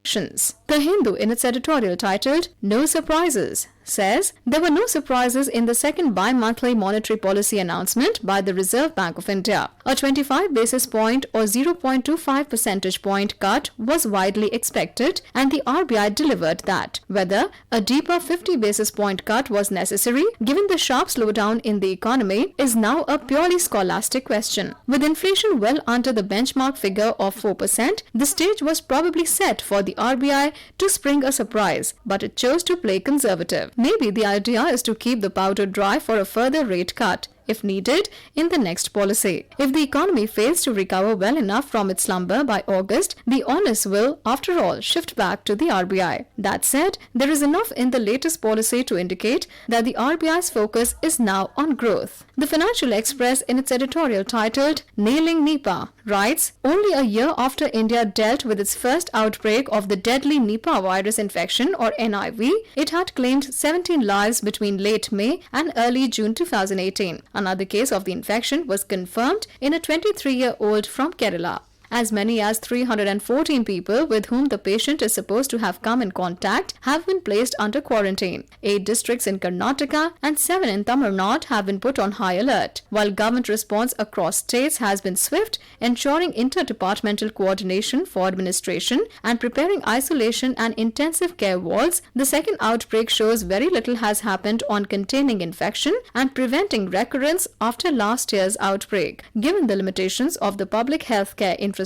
The Hindu, in its editorial titled "No Surprises," says there were no surprises in the second bi-monthly monetary policy announcement by the Reserve Bank of India. A 25 basis point or 0.25 percentage point cut was widely expected, and the RBI delivered that. Whether a deeper 50 basis point cut was necessary given the sharp slowdown in the economy is now a purely scholastic question. With inflation well under the benchmark figure of 4%, the stage was probably set for the RBI to spring a surprise, but it chose to play conservative. Maybe the idea is to keep the powder dry for a further rate cut, if needed, in the next policy. If the economy fails to recover well enough from its slumber by August, the onus will, after all, shift back to the RBI. That said, there is enough in the latest policy to indicate that the RBI's focus is now on growth. The Financial Express, in its editorial titled "Nailing Nipah," writes, only a year after India dealt with its first outbreak of the deadly Nipah virus infection, or NIV, it had claimed 17 lives between late May and early June 2018. Another case of the infection was confirmed in a 23-year-old from Kerala. As many as 314 people with whom the patient is supposed to have come in contact have been placed under quarantine. 8 districts in Karnataka and 7 in Tamil Nadu have been put on high alert. While government response across states has been swift, ensuring interdepartmental coordination for administration and preparing isolation and intensive care wards, the second outbreak shows very little has happened on containing infection and preventing recurrence after last year's outbreak. Given the limitations of the public health care infrastructure,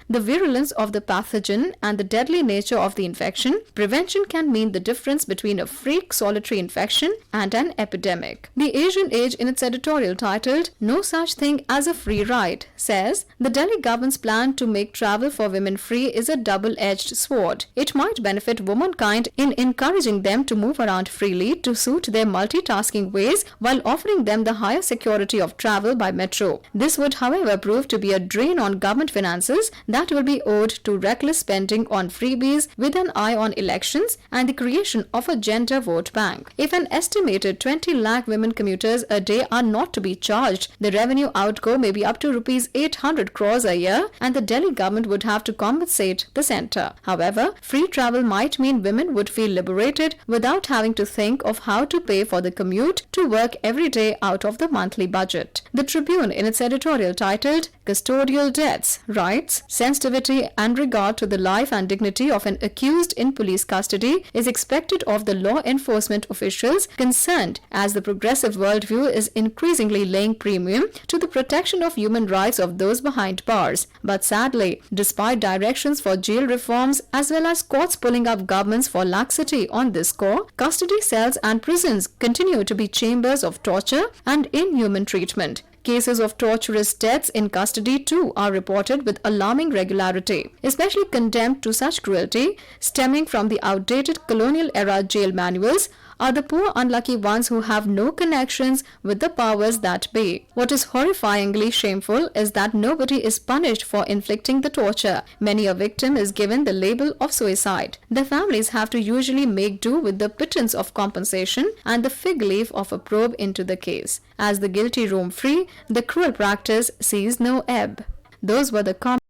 the virulence of the pathogen and the deadly nature of the infection, prevention can mean the difference between a freak solitary infection and an epidemic. The Asian Age, in its editorial titled "No Such Thing as a Free Ride," says the Delhi government's plan to make travel for women free is a double-edged sword. It might benefit womankind in encouraging them to move around freely to suit their multitasking ways while offering them the higher security of travel by metro. This would, however, prove to be a drain on government finances that will be owed to reckless spending on freebies with an eye on elections and the creation of a gender vote bank. If an estimated 20 lakh women commuters a day are not to be charged, the revenue outgo may be up to rupees 800 crores a year, and the Delhi government would have to compensate the centre. However, free travel might mean women would feel liberated without having to think of how to pay for the commute to work every day out of the monthly budget. The Tribune, in its editorial titled "Custodial Deaths," writes, sensitivity and regard to the life and dignity of an accused in police custody is expected of the law enforcement officials concerned, as the progressive worldview is increasingly laying premium to the protection of human rights of those behind bars. But sadly, despite directions for jail reforms as well as courts pulling up governments for laxity on this score, custody cells and prisons continue to be chambers of torture and inhuman treatment. Cases of torturous deaths in custody too are reported with alarming regularity. Especially condemned to such cruelty, stemming from the outdated colonial-era jail manuals, are the poor unlucky ones who have no connections with the powers that be. What is horrifyingly shameful is that nobody is punished for inflicting the torture. Many a victim is given the label of suicide. The families have to usually make do with the pittance of compensation and the fig leaf of a probe into the case. As the guilty roam free, the cruel practice sees no ebb. Those were the comments